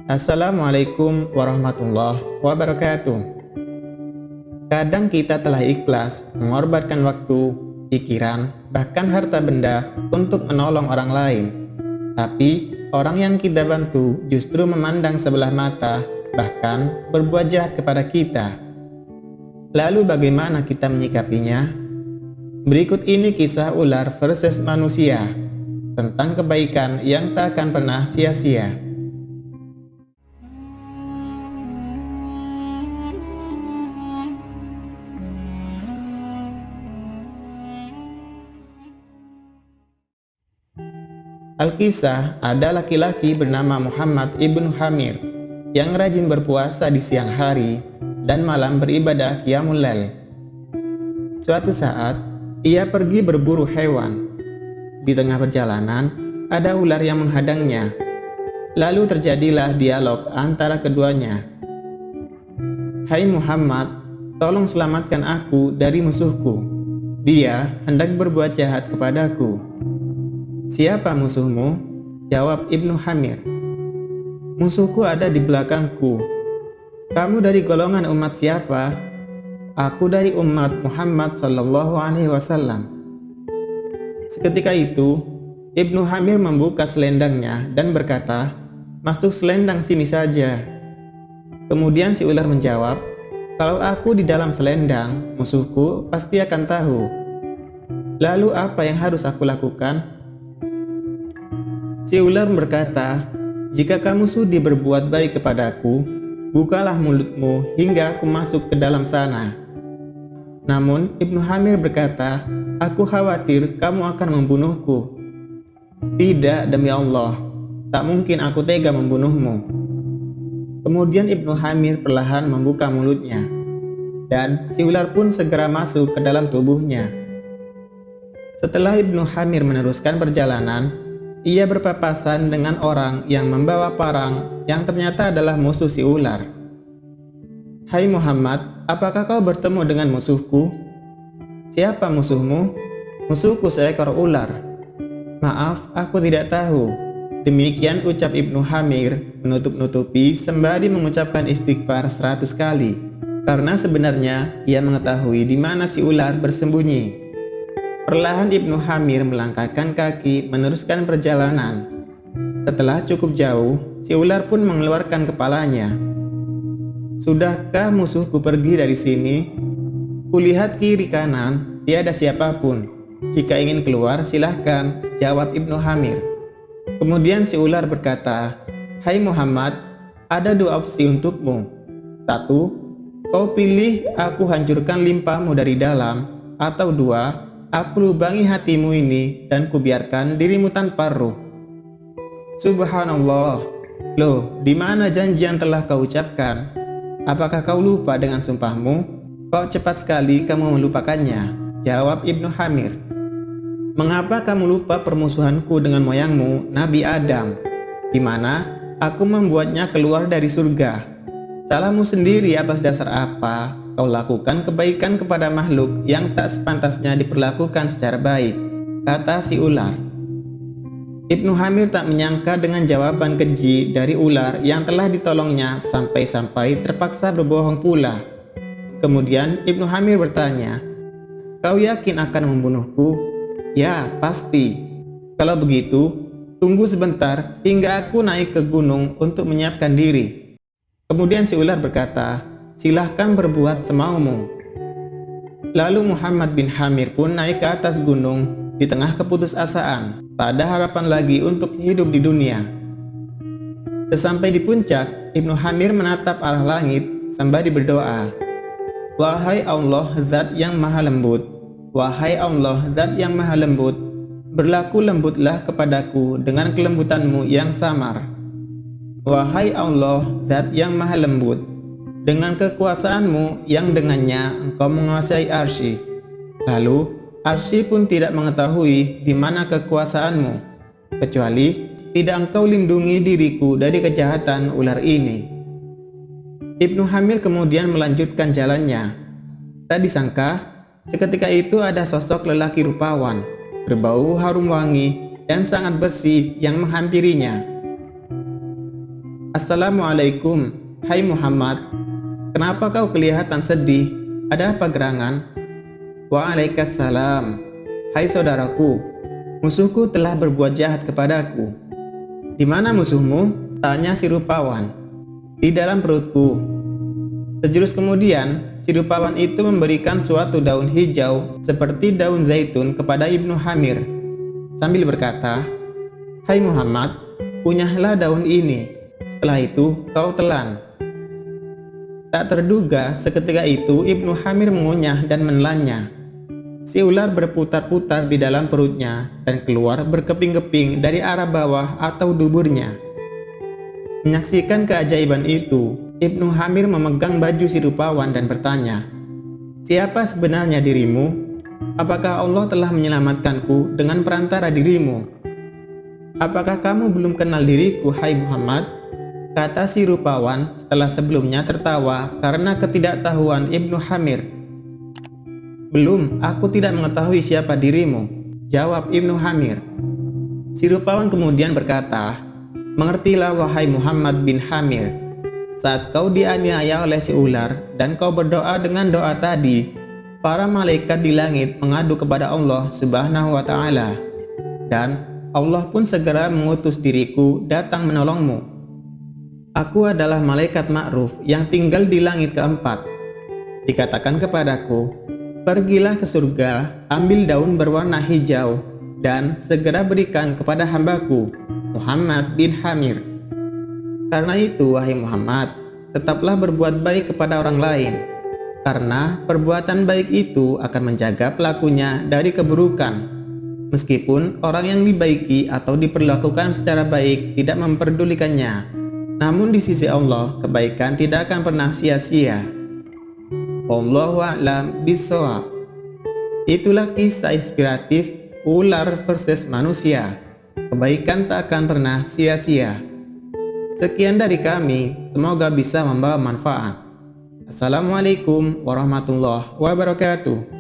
Assalamualaikum warahmatullahi wabarakatuh. Kadang kita telah ikhlas mengorbankan waktu, pikiran, bahkan harta benda untuk menolong orang lain. Tapi orang yang kita bantu justru memandang sebelah mata, bahkan berbuat jahat kepada kita. Lalu bagaimana kita menyikapinya? Berikut ini kisah ular versus manusia tentang kebaikan yang tak akan pernah sia-sia. Alkisah, ada laki-laki bernama Muhammad ibnu Hamir yang rajin berpuasa di siang hari dan malam beribadah qiyamul lail. Suatu saat, ia pergi berburu hewan. Di tengah perjalanan, ada ular yang menghadangnya. Lalu terjadilah dialog antara keduanya. "Hai Muhammad, tolong selamatkan aku dari musuhku. Dia hendak berbuat jahat kepadaku." "Siapa musuhmu?" jawab Ibnu Hamir. "Musuhku ada di belakangku." "Kamu dari golongan umat siapa?" "Aku dari umat Muhammad Sallallahu Alaihi Wasallam." Seketika itu, Ibnu Hamir membuka selendangnya dan berkata, "Masuk selendang sini saja." Kemudian si ular menjawab, "Kalau aku di dalam selendang, musuhku pasti akan tahu. Lalu apa yang harus aku lakukan?" Si ular berkata, "Jika kamu sudi berbuat baik kepadaku, bukalah mulutmu hingga aku masuk ke dalam sana." Namun Ibnu Hamir berkata, "Aku khawatir kamu akan membunuhku." "Tidak, demi Allah, tak mungkin aku tega membunuhmu." Kemudian Ibnu Hamir perlahan membuka mulutnya, dan si ular pun segera masuk ke dalam tubuhnya. Setelah Ibnu Hamir meneruskan perjalanan, ia berpapasan dengan orang yang membawa parang yang ternyata adalah musuh si ular. "Hai Muhammad, apakah kau bertemu dengan musuhku?" "Siapa musuhmu?" "Musuhku seekor ular." "Maaf, aku tidak tahu." Demikian ucap Ibnu Hamir menutup-nutupi sembari mengucapkan istighfar 100 kali. Karena sebenarnya ia mengetahui di mana si ular bersembunyi. Perlahan Ibnu Hamir melangkahkan kaki meneruskan perjalanan. Setelah cukup jauh, si ular pun mengeluarkan kepalanya. "Sudahkah musuhku pergi dari sini? Kulihat kiri kanan, tiada siapapun. Jika ingin keluar silahkan," jawab Ibnu Hamir. Kemudian si ular berkata, "Hai Muhammad, ada dua opsi untukmu. 1. Kau pilih aku hancurkan limpahmu dari dalam, atau 2. Aku lubangi hatimu ini dan kubiarkan dirimu tanpa ruh." "Subhanallah, loh, di mana janji yang telah kau ucapkan? Apakah kau lupa dengan sumpahmu? Kok cepat sekali kamu melupakannya?" jawab Ibnu Hamir. "Mengapa kamu lupa permusuhanku dengan moyangmu, Nabi Adam, di mana aku membuatnya keluar dari surga? Salahmu sendiri. Atas dasar apa kau lakukan kebaikan kepada makhluk yang tak sepantasnya diperlakukan secara baik?" kata si ular. Ibnu Hamir tak menyangka dengan jawaban keji dari ular yang telah ditolongnya sampai-sampai terpaksa berbohong pula. Kemudian Ibnu Hamir bertanya, "Kau yakin akan membunuhku?" "Ya, pasti." "Kalau begitu, tunggu sebentar hingga aku naik ke gunung untuk menyiapkan diri." Kemudian si ular berkata, "Silahkan berbuat semaumu." Lalu Muhammad bin Hamir pun naik ke atas gunung di tengah keputusasaan. Tak ada harapan lagi untuk hidup di dunia. Sesampai di puncak, Ibnu Hamir menatap arah langit sembari berdoa, "Wahai Allah Zat yang Maha Lembut, wahai Allah Zat yang Maha Lembut, berlaku lembutlah kepadaku dengan kelembutanmu yang samar. Wahai Allah Zat yang Maha Lembut, dengan kekuasaanmu yang dengannya engkau menguasai arsy. Lalu arsy pun tidak mengetahui di mana kekuasaanmu, kecuali tidak engkau lindungi diriku dari kejahatan ular ini." Ibnu Hamir kemudian melanjutkan jalannya. Tak disangka, seketika itu ada sosok lelaki rupawan, berbau harum wangi dan sangat bersih yang menghampirinya. "Assalamualaikum, hai Muhammad. Kenapa kau kelihatan sedih? Ada apa gerangan?" "Waalaikumsalam, hai saudaraku. Musuhku telah berbuat jahat kepadaku." "Di mana musuhmu?" tanya si rupawan. "Di dalam perutku." Sejurus kemudian, si rupawan itu memberikan suatu daun hijau seperti daun zaitun kepada Ibnu Hamir, sambil berkata, "Hai Muhammad, punyahilah daun ini. Setelah itu, kau telan." Tak terduga, seketika itu Ibnu Hamir mengunyah dan menelannya. Si ular berputar-putar di dalam perutnya dan keluar berkeping-keping dari arah bawah atau duburnya. Menyaksikan keajaiban itu, Ibnu Hamir memegang baju si rupawan dan bertanya, "Siapa sebenarnya dirimu? Apakah Allah telah menyelamatkanku dengan perantara dirimu?" "Apakah kamu belum kenal diriku, hai Muhammad?" kata si rupawan setelah sebelumnya tertawa karena ketidaktahuan Ibnu Hamir. "Belum, aku tidak mengetahui siapa dirimu," jawab Ibnu Hamir. Si rupawan kemudian berkata, "Mengertilah wahai Muhammad bin Hamir, saat kau dianiaya oleh si ular dan kau berdoa dengan doa tadi, para malaikat di langit mengadu kepada Allah Subhanahu wa Ta'ala, dan Allah pun segera mengutus diriku datang menolongmu. Aku adalah malaikat ma'ruf yang tinggal di langit keempat. Dikatakan kepadaku, pergilah ke surga, ambil daun berwarna hijau, dan segera berikan kepada hambaku, Muhammad bin Hamir. Karena itu, wahai Muhammad, tetaplah berbuat baik kepada orang lain, karena perbuatan baik itu akan menjaga pelakunya dari keburukan, meskipun orang yang dibaiki atau diperlakukan secara baik tidak memperdulikannya. Namun di sisi Allah, kebaikan tidak akan pernah sia-sia. Wallahu a'lam bishawab." Itulah kisah inspiratif ular versus manusia. Kebaikan tak akan pernah sia-sia. Sekian dari kami, semoga bisa membawa manfaat. Assalamualaikum warahmatullahi wabarakatuh.